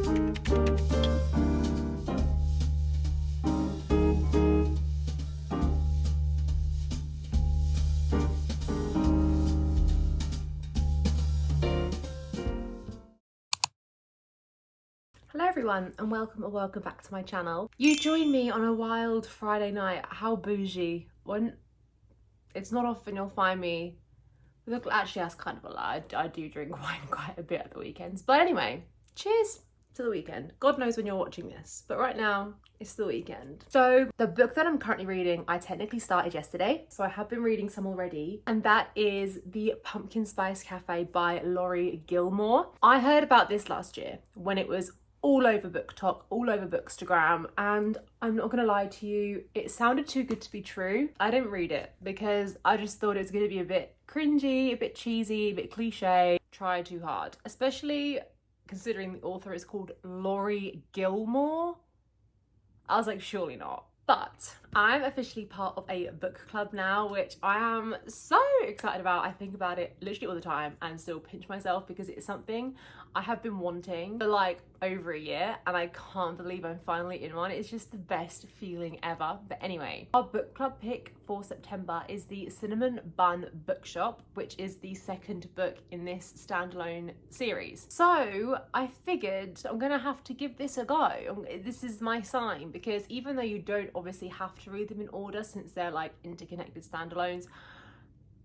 Hello everyone and welcome back to my channel. You joined me on a wild Friday night. How bougie. It's not often you'll find me with actually that's kind of a lie. I do drink wine quite a bit at the weekends. But anyway, cheers to the weekend. God knows when you're watching this, but right now it's the weekend. So the book that I'm currently reading, I technically started yesterday, so I have been reading some already, and that is The Pumpkin Spice Cafe by Laurie Gilmore. I heard about this last year when it was all over BookTok, all over Bookstagram, and I'm not gonna lie to you, it sounded too good to be true. I didn't read it because I just thought it was gonna be a bit cringy, a bit cheesy, a bit cliche, try too hard, especially considering the author is called Laurie Gilmore. I was like, surely not. But I'm officially part of a book club now, which I am so excited about. I think about it literally all the time and still pinch myself because it's something I have been wanting for like over a year, and I can't believe I'm finally in one. It's just the best feeling ever. But anyway, our book club pick for September is the Cinnamon Bun Bookshop, which is the second book in this standalone series. So I figured I'm gonna have to give this a go. This is my sign, because even though you don't obviously have to read them in order since they're like interconnected standalones,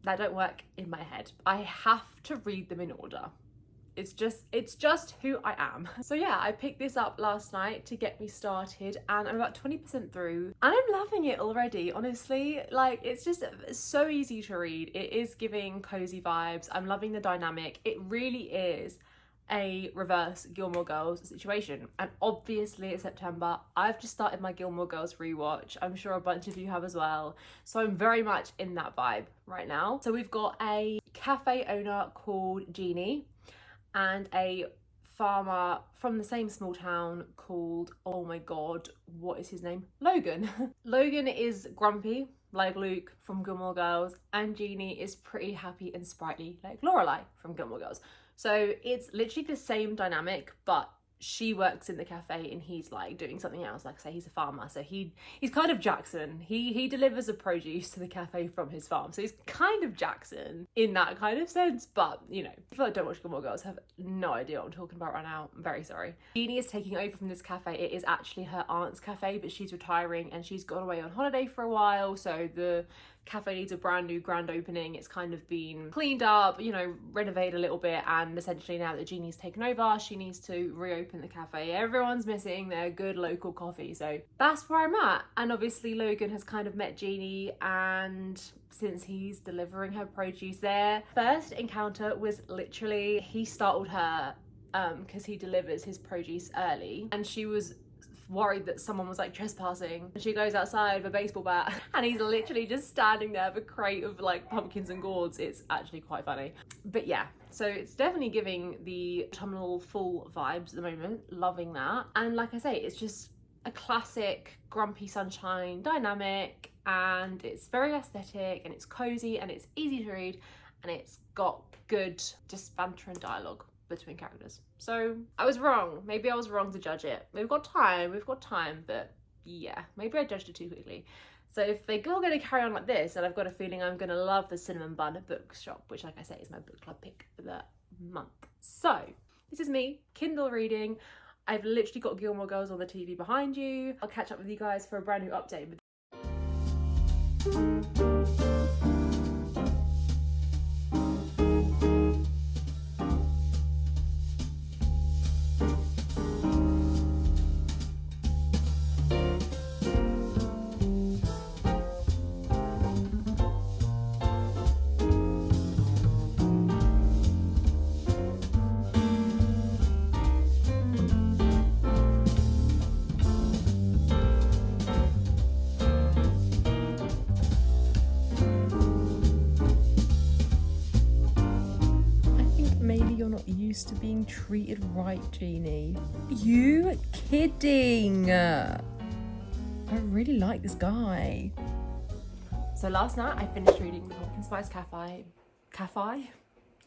that don't work in my head. I have to read them in order. It's just who I am. So yeah, I picked this up last night to get me started, and I'm about 20% through and I'm loving it already, honestly. Like, it's just so easy to read. It is giving cozy vibes. I'm loving the dynamic. It really is a reverse Gilmore Girls situation, and obviously it's September. I've just started my Gilmore Girls rewatch. I'm sure a bunch of you have as well, so I'm very much in that vibe right now. So we've got a cafe owner called Jeannie and a farmer from the same small town called, oh my god, what is his name? Logan. Logan is grumpy like Luke from Gilmore Girls, and Jeannie is pretty happy and sprightly like Lorelai from Gilmore Girls. So it's literally the same dynamic, but she works in the cafe and he's like doing something else. Like I say, he's a farmer, so he's kind of Jackson. He delivers a produce to the cafe from his farm, so he's kind of Jackson in that kind of sense. But you know, people that don't watch Gilmore Girls have no idea what I'm talking about right now. I'm very sorry. Jeannie is taking over from this cafe. It is actually her aunt's cafe, but she's retiring and she's gone away on holiday for a while, so the cafe needs a brand new grand opening. It's kind of been cleaned up, you know, renovated a little bit, and essentially now that Jeannie's taken over, she needs to reopen the cafe. Everyone's missing their good local coffee, so that's where I'm at. And obviously Logan has kind of met Jeannie, and since he's delivering her produce there, first encounter was literally, he startled her because he delivers his produce early, and she was worried that someone was like trespassing, and she goes outside with a baseball bat and he's literally just standing there with a crate of like pumpkins and gourds. It's actually quite funny. But yeah, so it's definitely giving the autumnal fall vibes at the moment. Loving that. And like I say, it's just a classic grumpy sunshine dynamic, and it's very aesthetic and it's cozy and it's easy to read, and it's got good just banter and dialogue between characters. So I was wrong. Maybe I was wrong to judge it. We've got time, but yeah, maybe I judged it too quickly. So if they're all going to carry on like this, and I've got a feeling I'm going to love the Cinnamon Bun Bookshop, which like I say is my book club pick for the month. So this is me, Kindle reading. I've literally got Gilmore Girls on the TV behind you. I'll catch up with you guys for a brand new update. Used to being treated right, Jeannie. You kidding? I really like this guy. So last night I finished reading The Pumpkin Spice Cafe.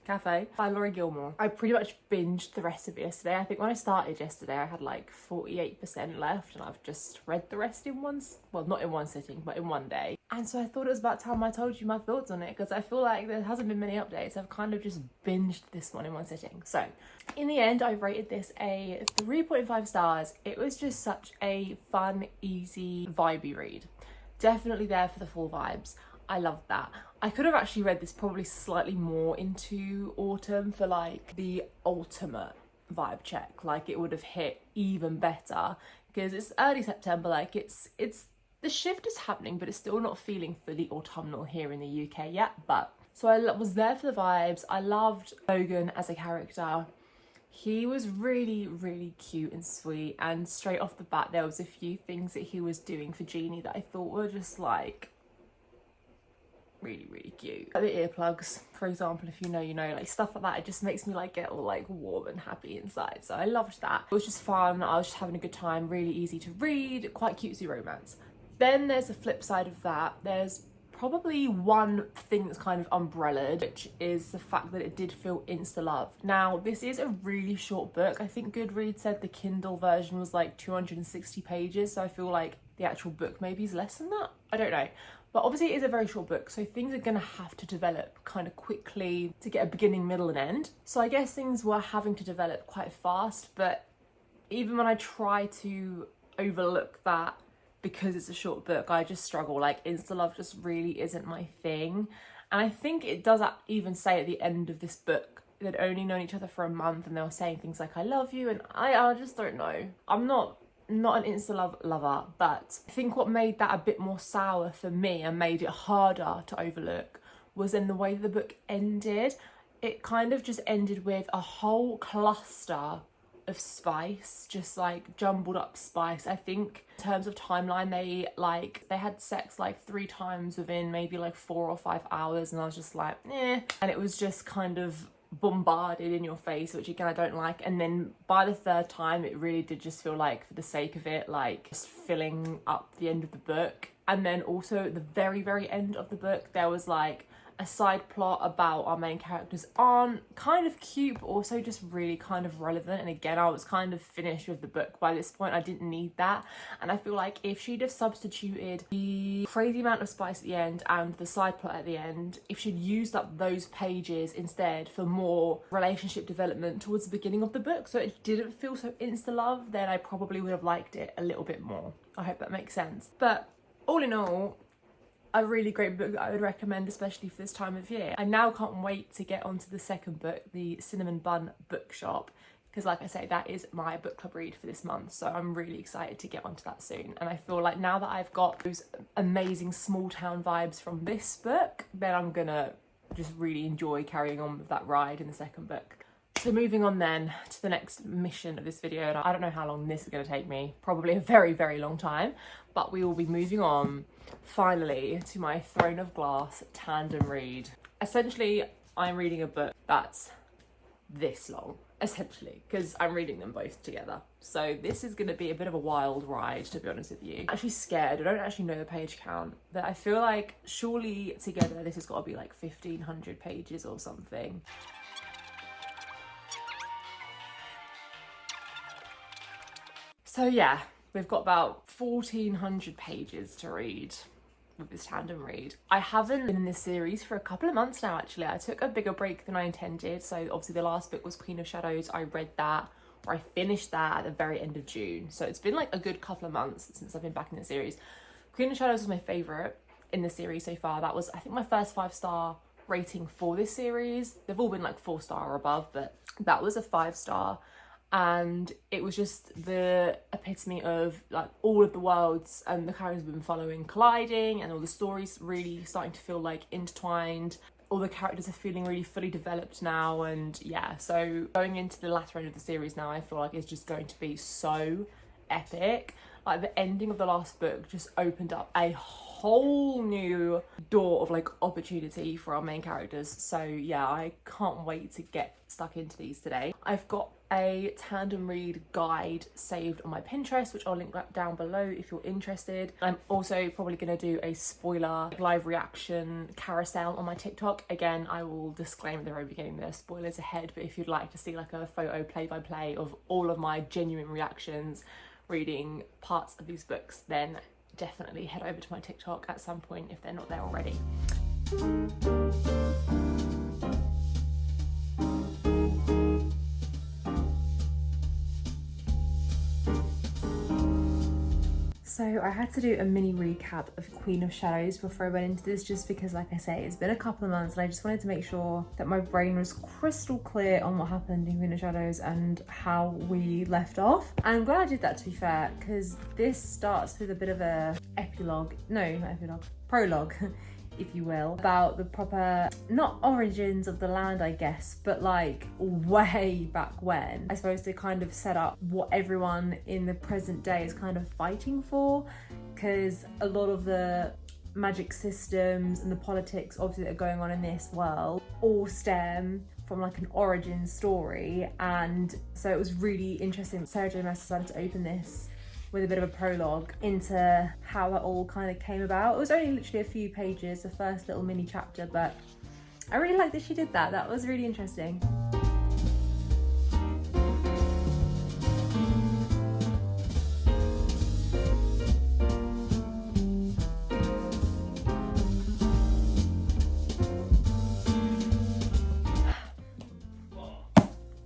Cafe by Laurie Gilmore. I pretty much binged the rest of it yesterday. I think when I started yesterday I had like 48% left, and I've just read the rest in well, not in one sitting, but in one day. And so I thought it was about time I told you my thoughts on it, because I feel like there hasn't been many updates. I've kind of just binged this one in one sitting. So in the end, I rated this a 3.5 stars. It was just such a fun, easy, vibey read. Definitely there for the full vibes. I loved that. I could have actually read this probably slightly more into autumn for like the ultimate vibe check. Like it would have hit even better, because it's early September. Like it's the shift is happening, but it's still not feeling fully autumnal here in the UK yet. But so I was there for the vibes. I loved Logan as a character. He was really, really cute and sweet, and straight off the bat there was a few things that he was doing for Jeannie that I thought were just like really, really cute. Like the earplugs, for example, if you know, you know, like stuff like that. It just makes me like get all like warm and happy inside. So I loved that. It was just fun. I was just having a good time, really easy to read, quite cutesy romance. Then there's a flip side of that. There's probably one thing that's kind of umbrellaed, which is the fact that it did feel insta-love. Now, this is a really short book. I think Goodreads said the Kindle version was like 260 pages, so I feel like the actual book maybe is less than that. I don't know. But obviously it is a very short book, so things are going to have to develop kind of quickly to get a beginning, middle and end. So I guess things were having to develop quite fast, but even when I try to overlook that because it's a short book, I just struggle. Like insta-love just really isn't my thing. And I think it does even say at the end of this book, they'd only known each other for a month and they were saying things like, I love you, and I just don't know. I'm not an insta-love lover, but I think what made that a bit more sour for me and made it harder to overlook was in the way the book ended. It kind of just ended with a whole cluster of spice, just like jumbled up spice. I think in terms of timeline, they had sex like 3 times within maybe like 4 or 5 hours, and I was just like, eh. And it was just kind of bombarded in your face, which again I don't like. And then by the 3rd time it really did just feel like, for the sake of it, like just filling up the end of the book. And then also at the very, very end of the book there was like a side plot about our main character's aunt, kind of cute but also just really kind of relevant. And again, I was kind of finished with the book by this point. I didn't need that, and I feel like if she'd have substituted the crazy amount of spice at the end and the side plot at the end, if she'd used up those pages instead for more relationship development towards the beginning of the book, so it didn't feel so insta-love, then I probably would have liked it a little bit more. I hope that makes sense. But all in all, a really great book that I would recommend, especially for this time of year. I now can't wait to get onto the second book, the Cinnamon Bun Bookshop, because like I say, that is my book club read for this month, so I'm really excited to get onto that soon. And I feel like now that I've got those amazing small town vibes from this book, then I'm gonna just really enjoy carrying on with that ride in the second book. So moving on then to the next mission of this video, and I don't know how long this is going to take me, probably a very, very long time, but we will be moving on finally to my Throne of Glass tandem read. Essentially, I'm reading a book that's this long, essentially, because I'm reading them both together. So this is going to be a bit of a wild ride, to be honest with you. I'm actually scared. I don't actually know the page count, but I feel like surely together this has got to be like 1,500 pages or something. So yeah, we've got about 1,400 pages to read with this tandem read. I haven't been in this series for a couple of months now, actually. I took a bigger break than I intended. So obviously the last book was Queen of Shadows. I read that, or I finished that at the very end of June. So it's been like a good couple of months since I've been back in the series. Queen of Shadows was my favourite in the series so far. That was, I think, my first 5-star rating for this series. They've all been like 4-star or above, but that was a 5-star. And it was just the epitome of like all of the worlds and the characters we've been following colliding, and all the stories really starting to feel like intertwined. All the characters are feeling really fully developed now, and yeah, so going into the latter end of the series now, I feel like it's just going to be so epic. Like the ending of the last book just opened up a whole new door of like opportunity for our main characters. So yeah, I can't wait to get stuck into these today. I've got a tandem read guide saved on my Pinterest, which I'll link down below if you're interested. I'm also probably going to do a spoiler live reaction carousel on my TikTok. Again, I will disclaim at the very beginning there's spoilers ahead, but if you'd like to see like a photo play-by-play of all of my genuine reactions reading parts of these books, then definitely head over to my TikTok at some point if they're not there already. So I had to do a mini recap of Queen of Shadows before I went into this, just because, like I say, it's been a couple of months and I just wanted to make sure that my brain was crystal clear on what happened in Queen of Shadows and how we left off. And I'm glad I did that, to be fair, because this starts with a bit of a prologue, if you will, about the proper, not origins of the land, I guess, but like way back when, I suppose, to kind of set up what everyone in the present day is kind of fighting for, because a lot of the magic systems and the politics obviously that are going on in this world all stem from like an origin story. And so it was really interesting. Sarah J Maas decided to open this with a bit of a prologue into how that all kind of came about. It was only literally a few pages, the first little mini chapter, but I really like that she did that. That was really interesting.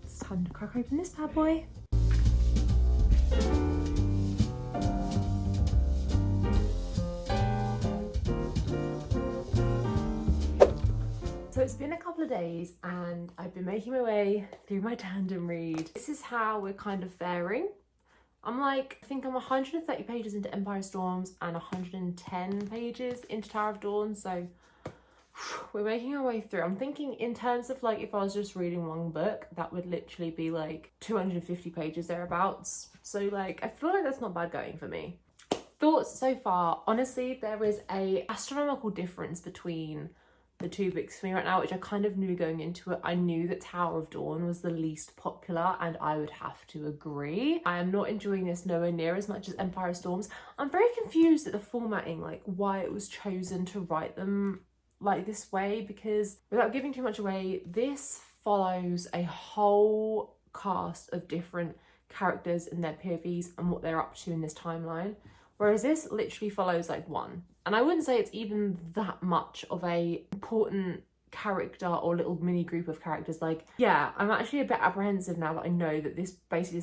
It's time to crack open this bad boy. So it's been a couple of days and I've been making my way through my tandem read. This is how we're kind of faring. I think I'm 130 pages into Empire Storms and 110 pages into Tower of Dawn, so we're making our way through. I'm thinking in terms of like, if I was just reading one book, that would literally be like 250 pages thereabouts. So like, I feel like that's not bad going for me. Thoughts so far? Honestly, there is a astronomical difference between the two books for me right now, which I kind of knew going into it. I knew that Tower of Dawn was the least popular, and I would have to agree. I am not enjoying this nowhere near as much as Empire Storms. I'm very confused at the formatting, like why it was chosen to write them like this way, because without giving too much away, this follows a whole cast of different characters and their POVs and what they're up to in this timeline, whereas this literally follows like one. And I wouldn't say it's even that much of a important character or little mini group of characters. Like, yeah, I'm actually a bit apprehensive now that I know that this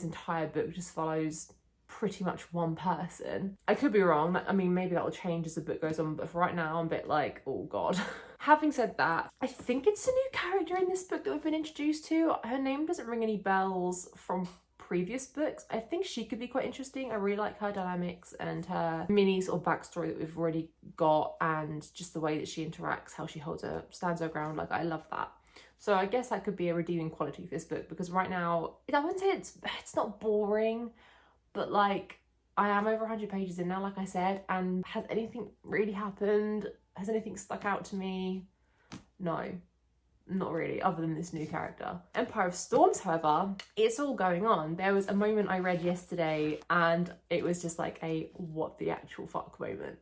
entire book just follows pretty much one person. I could be wrong. I mean, maybe that will change as the book goes on, but for right now I'm a bit like, oh god. Having said that, I think it's a new character in this book that we've been introduced to. Her name doesn't ring any bells from previous books. I think she could be quite interesting. I really like her dynamics and her mini sort of backstory that we've already got, and just the way that she interacts, how she stands her ground. Like, I love that. So I guess that could be a redeeming quality for this book, because right now, I wouldn't say it's not boring, but like, I am over 100 pages in now, like I said, and has anything really happened? Has anything stuck out to me? No. Not really, other than this new character. Empire of Storms, however, it's all going on. There was a moment I read yesterday and it was just like a what the actual fuck moment.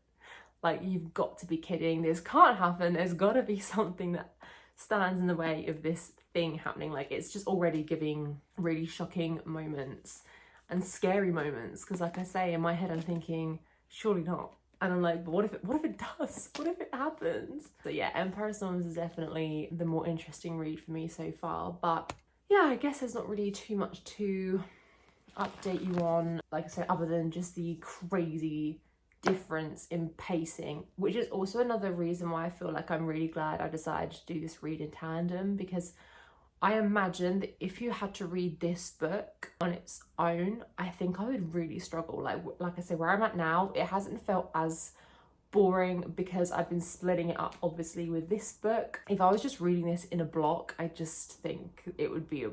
Like, you've got to be kidding. This can't happen. There's got to be something that stands in the way of this thing happening. Like, it's just already giving really shocking moments and scary moments. Because like I say, in my head, I'm thinking, surely not. And I'm like, but what if it does? What if it happens? So yeah, Empire Storms is definitely the more interesting read for me so far. But yeah, I guess there's not really too much to update you on, like I said, other than just the crazy difference in pacing, which is also another reason why I feel like I'm really glad I decided to do this read in tandem, because I imagine that if you had to read this book on its own, I think I would really struggle. Like I say, where I'm at now, it hasn't felt as boring because I've been splitting it up, obviously, with this book. If I was just reading this in a block, I just think it would be a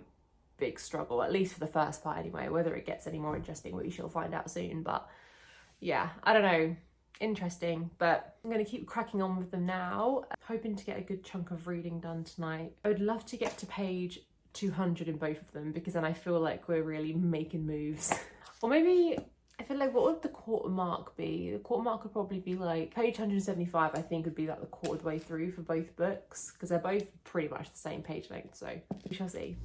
big struggle, at least for the first part anyway. Whether it gets any more interesting, we shall find out soon. But yeah, I don't know. Interesting, but I'm going to keep cracking on with them now, hoping to get a good chunk of reading done tonight. I would love to get to page 200 in both of them, because then I feel like we're really making moves. Or maybe, I feel like, what would the quarter mark be? The quarter mark would probably be like page 175, I think would be like the quarter of the way through for both books, because they're both pretty much the same page length, so we shall see.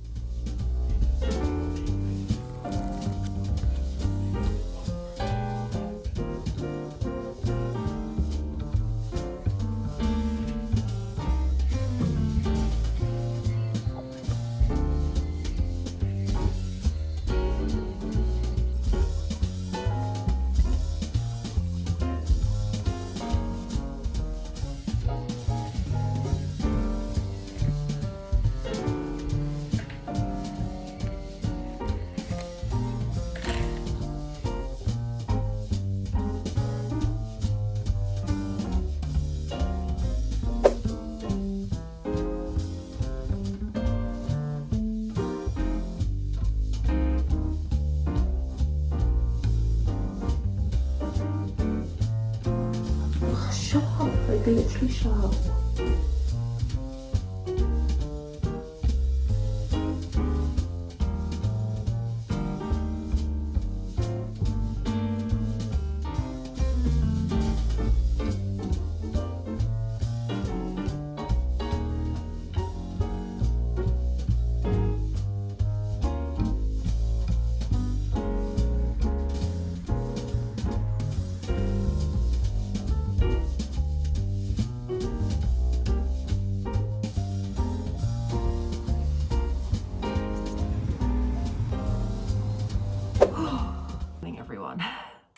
Like literally sharp.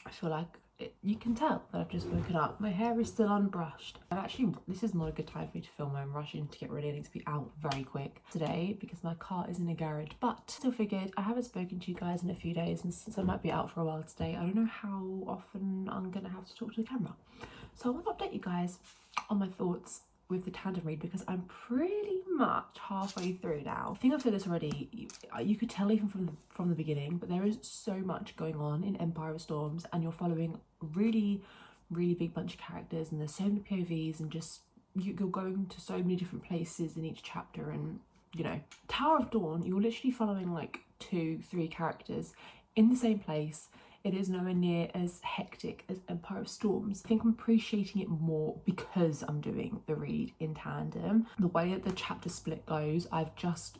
I feel like you can tell that I've just woken up. My hair is still unbrushed. This is not a good time for me to film. I'm rushing to get ready. I need to be out very quick today because my car is in a garage, but still figured I haven't spoken to you guys in a few days, and since I might be out for a while today, I don't know how often I'm gonna have to talk to the camera. So I want to update you guys on my thoughts with the tandem read, because I'm pretty much halfway through now. I think I've said this already, you could tell even from the beginning, but there is so much going on in Empire of Storms, and you're following really big bunch of characters, and there's so many POVs, and just you're going to so many different places in each chapter. And you know, Tower of Dawn, you're literally following like 2-3 characters in the same place. It is nowhere near as hectic as Empire of Storms. I think I'm appreciating it more because I'm doing the read in tandem. The way that the chapter split goes, I've just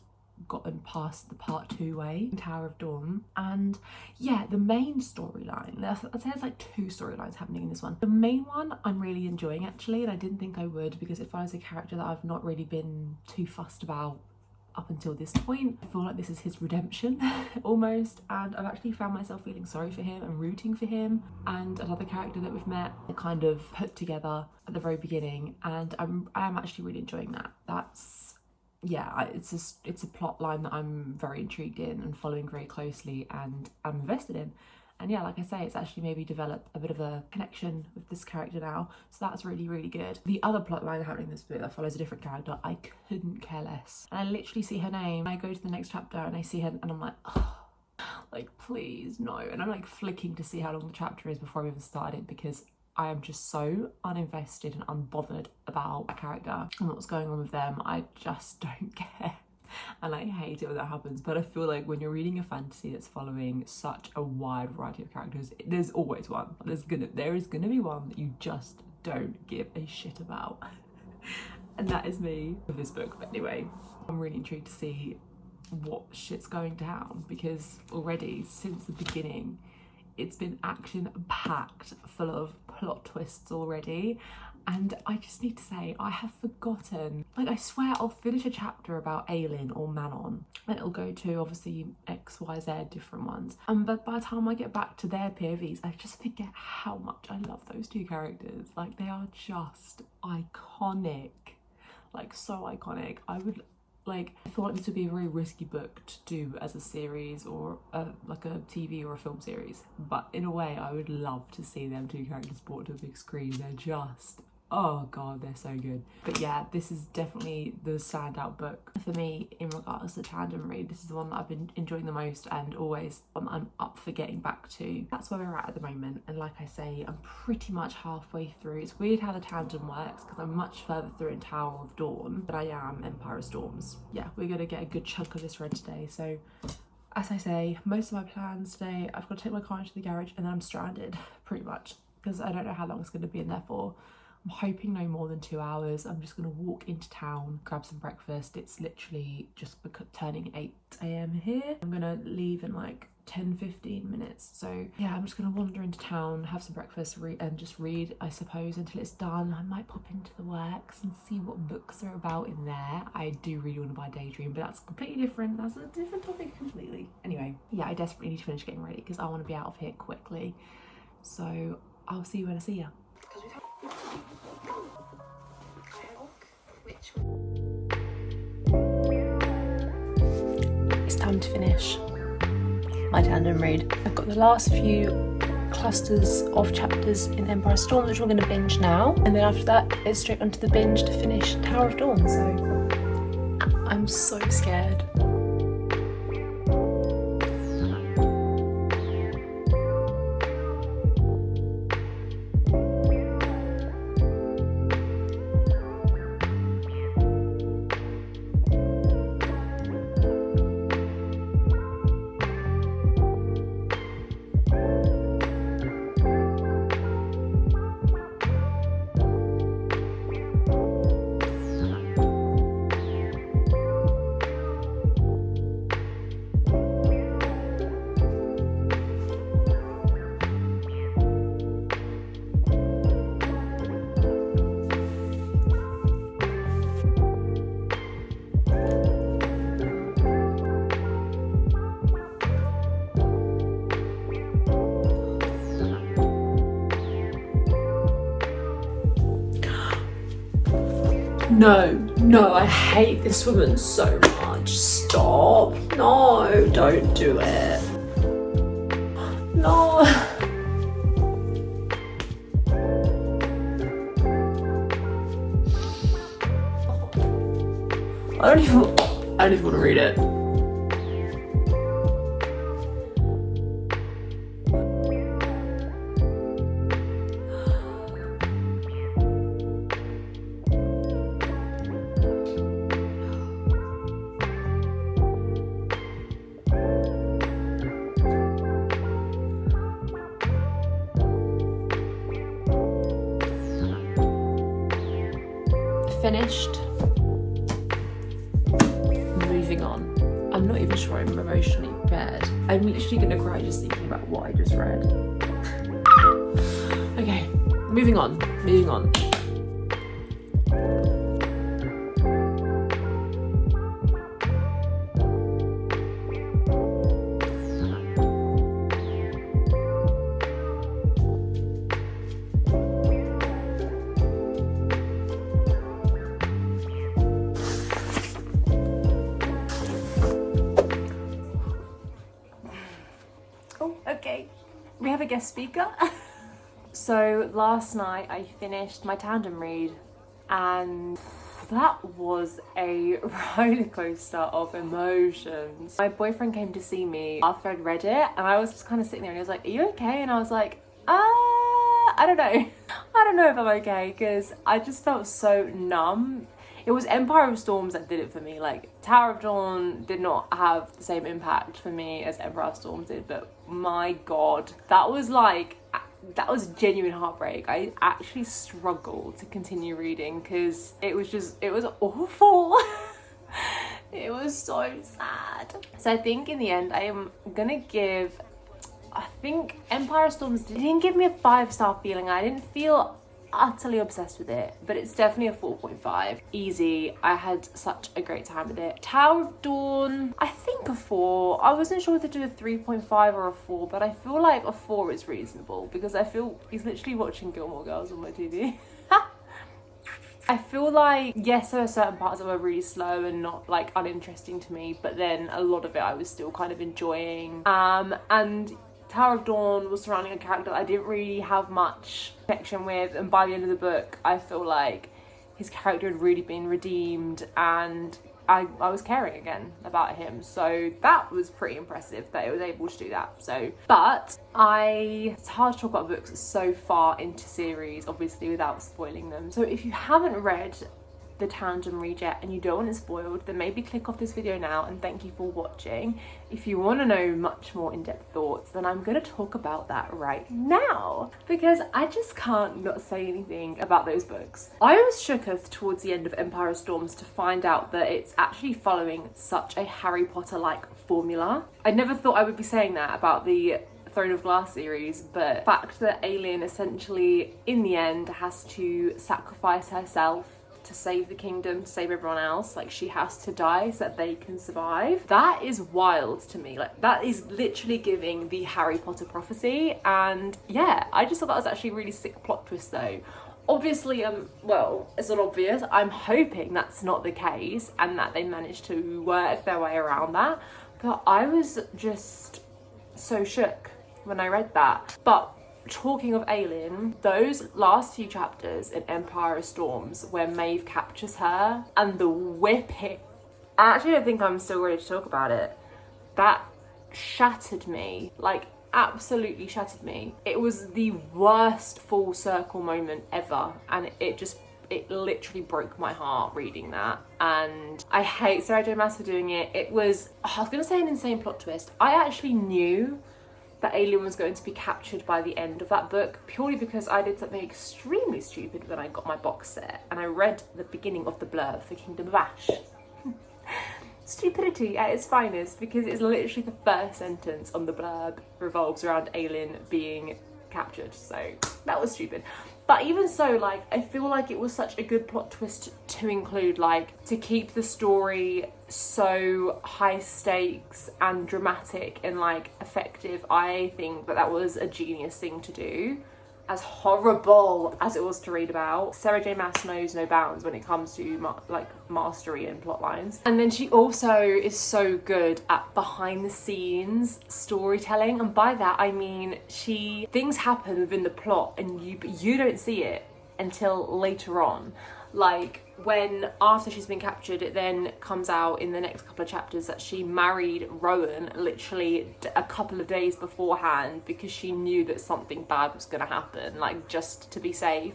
gotten past the part 2 way in Tower of Dawn. And yeah, the main storyline, I'd say there's like 2 storylines happening in this one. The main one I'm really enjoying actually, and I didn't think I would, because it follows a character that I've not really been too fussed about up until this point. I feel like this is his redemption almost, and I've actually found myself feeling sorry for him and rooting for him. And another character that we've met kind of put together at the very beginning, and I am actually really enjoying that. That's, yeah, it's a plot line that I'm very intrigued in and following very closely, and I'm invested in. And yeah, like I say, it's actually maybe developed a bit of a connection with this character now, so that's really good. The other plot line happening in this book that follows a different character, I couldn't care less. And I literally see her name, I go to the next chapter and I see her, and I'm like, oh, like please no. And I'm like flicking to see how long the chapter is before I even started, because I am just so uninvested and unbothered about a character and what's going on with them. I just don't care. And I hate it when that happens, but I feel like when you're reading a fantasy that's following such a wide variety of characters, there's always one. There is gonna be one that you just don't give a shit about. And that is me with this book. But anyway, I'm really intrigued to see what shit's going down, because already since the beginning it's been action packed, full of plot twists already. And I just need to say, I have forgotten, like I swear I'll finish a chapter about Aelin or Manon, and it'll go to obviously X, Y, Z, different ones. But by the time I get back to their POVs, I just forget how much I love those 2 characters. Like they are just iconic, like so iconic. I feel like this would be a very risky book to do as a series, or like a TV or a film series. But in a way, I would love to see them 2 characters brought to a big screen. They're just Oh god, they're so good. But yeah, this is definitely the standout book for me in regards to tandem read. This is the one that I've been enjoying the most and always I'm up for getting back to. That's where we're at the moment, and like I say, I'm pretty much halfway through. It's weird how the tandem works because I'm much further through in Tower of Dawn than I am Empire of Storms. Yeah, we're gonna get a good chunk of this read today. So as I say, most of my plans today, I've got to take my car into the garage and then I'm stranded pretty much because I don't know how long it's going to be in there for. I'm hoping no more than 2 hours. I'm just going to walk into town, grab some breakfast. It's literally just turning 8 AM here. I'm going to leave in like 10-15 minutes. So yeah, I'm just going to wander into town, have some breakfast, and just read, I suppose, until it's done. I might pop into the works and see what books are about in there. I do really want to buy Daydream, but that's completely different. That's a different topic completely. Anyway, yeah, I desperately need to finish getting ready because I want to be out of here quickly. So I'll see you when I see you. It's time to finish my tandem read. I've got the last few clusters of chapters in Empire of Storms, which we're going to binge now, and then after that it's straight onto the binge to finish Tower of Dawn. So I'm so scared. No, I hate this woman so much. Stop. No, don't do it. No. I don't even want to read it. Finished. Moving on. I'm not even sure I'm emotionally prepared. I'm literally gonna cry just thinking about what I just read. Okay, moving on. Okay, we have a guest speaker. So last night I finished my tandem read and that was a roller coaster of emotions. My boyfriend came to see me after I'd read it and I was just kind of sitting there and he was like, "Are you okay?" And I was like, I don't know. I don't know if I'm okay because I just felt so numb. It was Empire of Storms that did it for me. Like, Tower of Dawn did not have the same impact for me as Empire of Storms did, but my god, that was genuine heartbreak. I actually struggled to continue reading because it was awful. It was so sad. So I think in the end, I am gonna give, I think Empire of Storms didn't give me a 5-star feeling. I didn't feel utterly obsessed with it, but it's definitely a 4.5. Easy. I had such a great time with it. Tower of Dawn, I think a 4. I wasn't sure whether to do a 3.5 or a 4, but I feel like a 4 is reasonable because I feel he's literally watching Gilmore Girls on my TV. I feel like, yes, there were certain parts that were really slow and not like uninteresting to me, but then a lot of it I was still kind of enjoying. And Tower of Dawn was surrounding a character that I didn't really have much connection with, and by the end of the book I feel like his character had really been redeemed and I was caring again about him. So that was pretty impressive that it was able to do that. So, but it's hard to talk about books so far into series, obviously, without spoiling them. So if you haven't read the Tandem Read yet and you don't want it spoiled, then maybe click off this video now and thank you for watching. If you want to know much more in-depth thoughts, then I'm going to talk about that right now, because I just can't not say anything about those books. I was shooketh towards the end of Empire of Storms to find out that it's actually following such a Harry Potter-like formula. I never thought I would be saying that about the Throne of Glass series, but the fact that Aelin essentially in the end has to sacrifice herself to save the kingdom, to save everyone else, like she has to die so that they can survive. That is wild to me. Like that is literally giving the Harry Potter prophecy, and yeah, I just thought that was actually a really sick plot twist though. Obviously, well, it's not obvious. I'm hoping that's not the case and that they managed to work their way around that, but I was just so shook when I read that. But talking of Aelin, those last few chapters in Empire of Storms where Maeve captures her and the whipping, I actually don't think I'm still ready to talk about it. That shattered me, like absolutely shattered me. It was the worst full circle moment ever, and it literally broke my heart reading that. And I hate Sarah J Maas for doing it. I was gonna say an insane plot twist. I actually knew that Aelin was going to be captured by the end of that book, purely because I did something extremely stupid when I got my box set and I read the beginning of the blurb for Kingdom of Ash. Stupidity at its finest, because it's literally the first sentence on the blurb revolves around Aelin being captured, so that was stupid. But even so, like, I feel like it was such a good plot twist to include, like, to keep the story so high stakes and dramatic and, like, effective. I think that was a genius thing to do. As horrible as it was to read about, Sarah J Maas knows no bounds when it comes to mastery and plot lines. And then she also is so good at behind the scenes storytelling, and by that I mean things happen within the plot and you don't see it until later on. Like when after she's been captured, it then comes out in the next couple of chapters that she married Rowan literally a couple of days beforehand because she knew that something bad was going to happen, like just to be safe.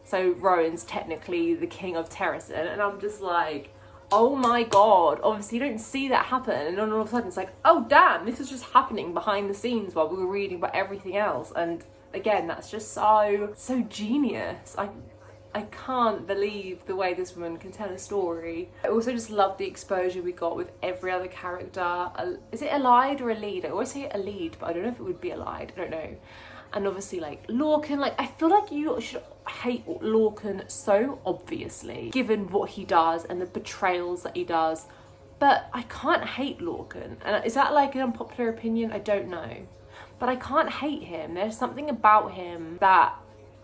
So Rowan's technically the king of Terrasen, and I'm just like, oh my god, obviously you don't see that happen, and then all of a sudden it's like, oh damn, this is just happening behind the scenes while we were reading about everything else. And again, that's just so genius. I can't believe the way this woman can tell a story. I also just love the exposure we got with every other character. Is it a lead or a lead? I always say a lead, but I don't know if it would be a lead. I don't know. And obviously, like, Lorcan, like, I feel like you should hate Lorcan so obviously, given what he does and the betrayals that he does. But I can't hate Lorcan. And is that, like, an unpopular opinion? I don't know. But I can't hate him. There's something about him that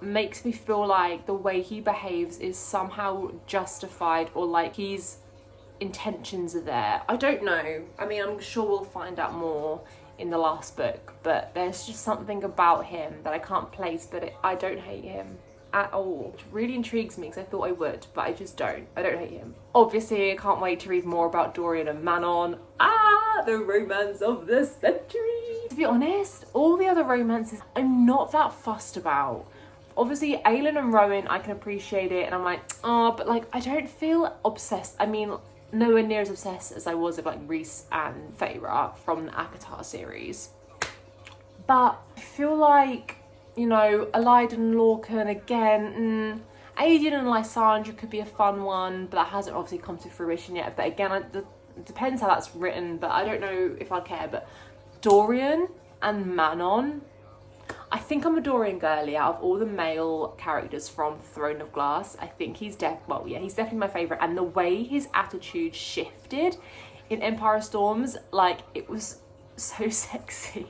makes me feel like the way he behaves is somehow justified, or like his intentions are there. I don't know. I mean, I'm sure we'll find out more in the last book, but there's just something about him that I can't place, but I don't hate him at all. Which really intrigues me because I thought I would, but I just don't. I don't hate him. Obviously, I can't wait to read more about Dorian and Manon. The romance of the century. To be honest, all the other romances I'm not that fussed about. Obviously, Aelin and Rowan, I can appreciate it, and I'm like, oh, but like, I don't feel obsessed. I mean, nowhere near as obsessed as I was with like Rhys and Feyre from the ACOTAR series. But I feel like, you know, Elide and Lorcan again, Aedion and Lysandra could be a fun one, but that hasn't obviously come to fruition yet. But again, it depends how that's written, but I don't know if I'd care. But Dorian and Manon, I think I'm a Dorian girly out of all the male characters from Throne of Glass. I think he's definitely my favourite. And the way his attitude shifted in Empire of Storms, like, it was so sexy.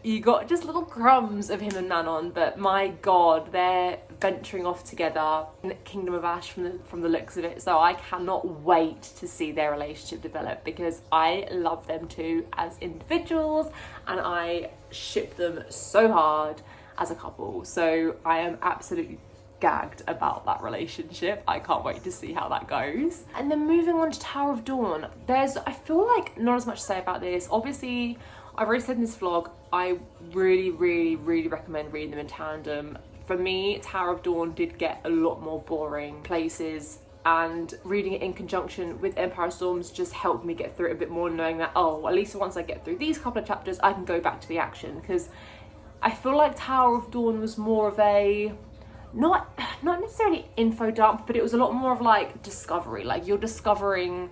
You got just little crumbs of him and Manon, but my god, their venturing off together in Kingdom of Ash from the looks of it. So I cannot wait to see their relationship develop, because I love them too as individuals and I ship them so hard as a couple. So I am absolutely gagged about that relationship. I can't wait to see how that goes. And then moving on to Tower of Dawn, I feel like not as much to say about this. Obviously, I've already said in this vlog, I really recommend reading them in tandem. For me, Tower of Dawn did get a lot more boring places, and reading it in conjunction with Empire of Storms just helped me get through it a bit more, knowing that, oh, at least once I get through these couple of chapters, I can go back to the action. Because I feel like Tower of Dawn was more of a, not necessarily info dump, but it was a lot more of like discovery. Like, you're discovering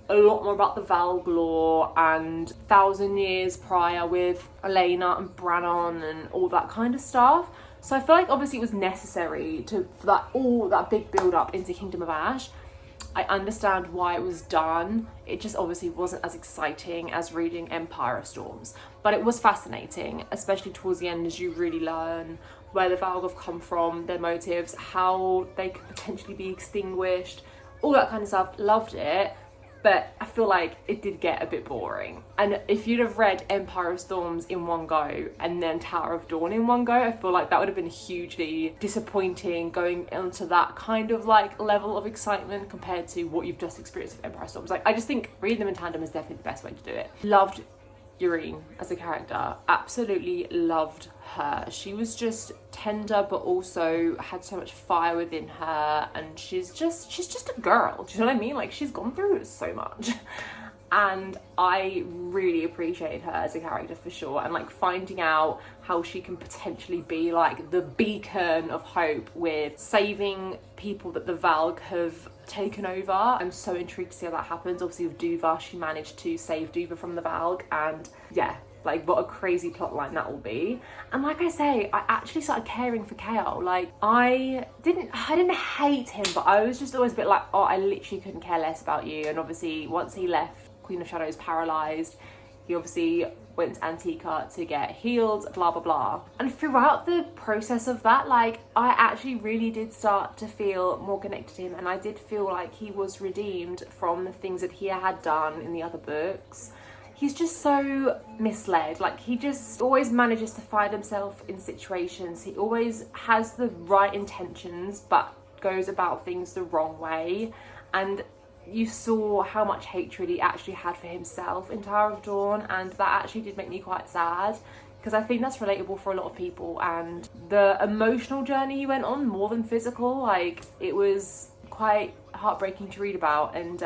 a lot more about the Valg lore and 1,000 years prior with Elena and Brannon and all that kind of stuff. So I feel like obviously it was necessary for all that big build up into Kingdom of Ash. I understand why it was done. It just obviously wasn't as exciting as reading Empire of Storms, but it was fascinating, especially towards the end, as you really learn where the Valg have come from, their motives, how they could potentially be extinguished, all that kind of stuff. Loved it. But I feel like it did get a bit boring. And if you'd have read Empire of Storms in one go and then Tower of Dawn in one go, I feel like that would have been hugely disappointing, going into that kind of like level of excitement compared to what you've just experienced with Empire of Storms. Like, I just think reading them in tandem is definitely the best way to do it. Loved Irene as a character, absolutely loved her. She was just tender, but also had so much fire within her, and she's just a girl. Do you know what I mean? Like, she's gone through so much. And I really appreciate her as a character for sure, and like finding out how she can potentially be like the beacon of hope with saving people that the Valg have taken over. I'm so intrigued to see how that happens. Obviously with Duva, she managed to save Duva from the Valg, and yeah, like what a crazy plotline that will be. And like I say, I actually started caring for Chaol. Like, I didn't hate him, but I was just always a bit like, oh, I literally couldn't care less about you. And obviously once he left Queen of Shadows paralysed, he obviously went to Antica to get healed, blah blah blah. And throughout the process of that, like, I actually really did start to feel more connected to him, and I did feel like he was redeemed from the things that he had done in the other books. He's just so misled. Like, he just always manages to find himself in situations. He always has the right intentions but goes about things the wrong way. And you saw how much hatred he actually had for himself in Tower of Dawn, and that actually did make me quite sad, because I think that's relatable for a lot of people. And the emotional journey he went on, more than physical, like, it was quite heartbreaking to read about. And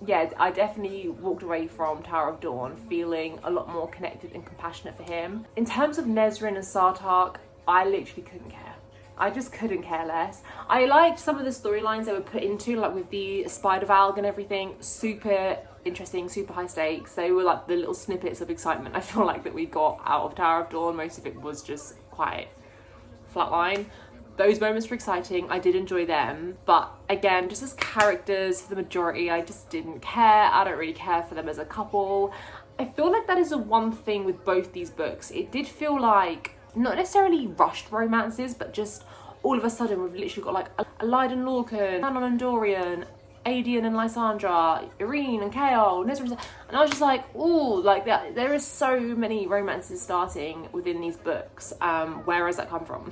yeah, I definitely walked away from Tower of Dawn feeling a lot more connected and compassionate for him. In terms of Nezrin and Sartaq, I literally couldn't care. I just couldn't care less. I liked some of the storylines they were put into, like with the Spider Valg and everything. Super interesting, super high stakes. They were like the little snippets of excitement I feel like that we got out of Tower of Dawn. Most of it was just quite flatline. Those moments were exciting. I did enjoy them. But again, just as characters, for the majority, I just didn't care. I don't really care for them as a couple. I feel like that is the one thing with both these books. It did feel like not necessarily rushed romances, but just all of a sudden we've literally got like a Lydon Lorcan, Manon and Dorian, Adian and Lysandra, Irene and Chaol, Nezrin, and I was just like, oh, like that. There is so many romances starting within these books. Where has that come from?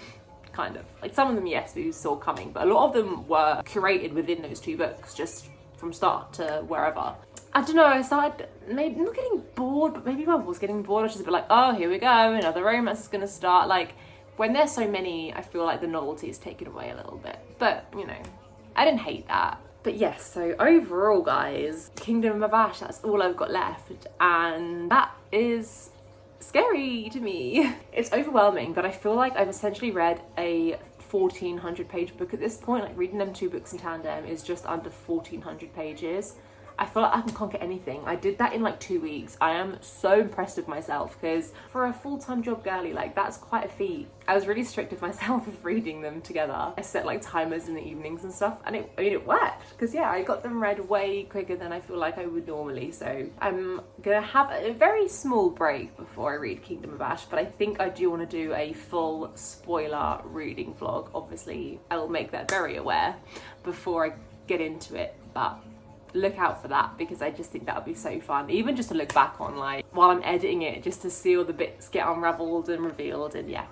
Kind of like some of them, yes, we saw coming, but a lot of them were curated within those two books, just from start to wherever. I don't know, I started maybe not getting bored, but maybe I was getting bored. I was just a bit like, oh, here we go, another romance is gonna start. Like, when there's so many, I feel like the novelty is taken away a little bit. But, you know, I didn't hate that. But yes, so overall, guys, Kingdom of Ash, that's all I've got left. And that is scary to me. It's overwhelming, but I feel like I've essentially read a 1,400 page book at this point. Like, reading them two books in tandem is just under 1,400 pages. I feel like I can conquer anything. I did that in like 2 weeks. I am so impressed with myself because for a full-time job girly, like that's quite a feat. I was really strict with myself with reading them together. I set like timers in the evenings and stuff, and it worked because yeah, I got them read way quicker than I feel like I would normally. So I'm gonna have a very small break before I read Kingdom of Ash, but I think I do want to do a full spoiler reading vlog. Obviously, I will make that very aware before I get into it, but look out for that because I just think that would be so fun, even just to look back on, like while I'm editing it, just to see all the bits get unraveled and revealed. And yeah,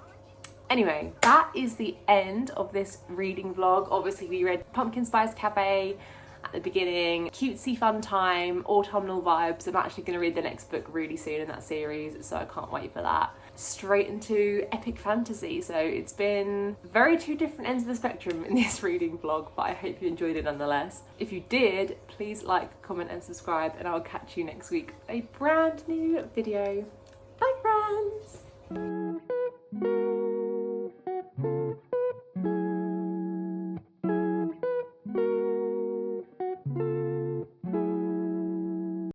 anyway, that is the end of this reading vlog. Obviously we read Pumpkin Spice Cafe at the beginning, cutesy fun time, autumnal vibes. I'm actually going to read the next book really soon in that series, so I can't wait for that. Straight into epic fantasy. So it's been very two different ends of the spectrum in this reading vlog, but I hope you enjoyed it nonetheless. If you did, please like, comment and subscribe, and I'll catch you next week with a brand new video. Bye friends!